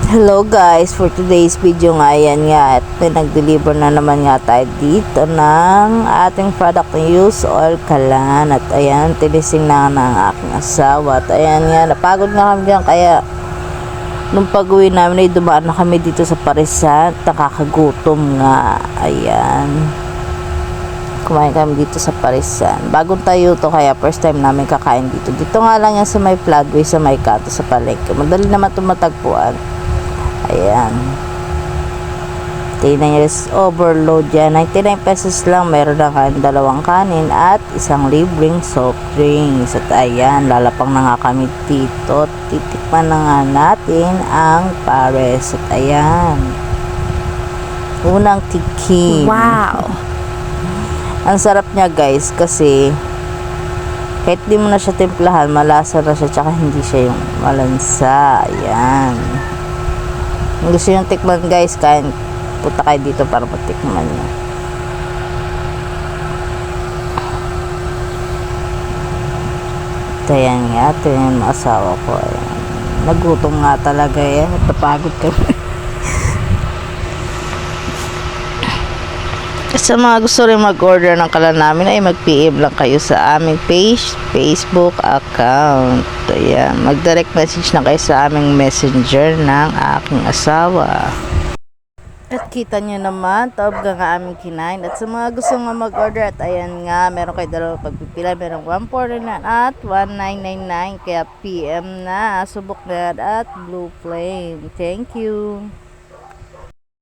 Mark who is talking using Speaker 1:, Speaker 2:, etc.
Speaker 1: Hello guys, for today's video nga yan nga at nag-deliver na naman nga tayo dito ng ating product na use oil kalan at ayan, tinising na ng aking asawa at ayan nga, napagod nga kami dyan kaya nung pag-uwi namin ay dumaan na kami dito sa Parisan, nakakagutom nga, ayan, kumain kami dito sa Parisan, bagong tayo to kaya first time namin kakain dito nga lang yan sa may Flagway sa may Kato sa palengke, madali naman tumatagpuan. Ayan, 39 years overload yan, 99 pesos lang, meron na kain dalawang kanin at isang libreng soft drinks. At ayan, lalapang na nga kami dito, titikman na nga natin ang pares. At ayan, unang tikim, wow, ang sarap niya guys kasi kahit di mo na siya timplahan, malasa na siya tsaka hindi siya yung malansa. Ayan, kung gusto yung tikman guys, kain, punta kayo dito para matikman nyo. Ito yan nga, ito yung asawa ko. Ayan. Nagutom nga talaga yan, napagod kami. Sa mga gusto rin mag-order ng kalan namin ay mag-PM lang kayo sa aming page, Facebook account. Ayan, mag-direct message na kayo sa aming messenger ng aking asawa. At kita nyo naman, taob nga aming kinain. At sa mga gusto nga mag-order, at ayan nga, meron kayo dalawang pagpipila. Meron 149 at 1999. Kaya PM na, subok na at Blue Flame. Thank you.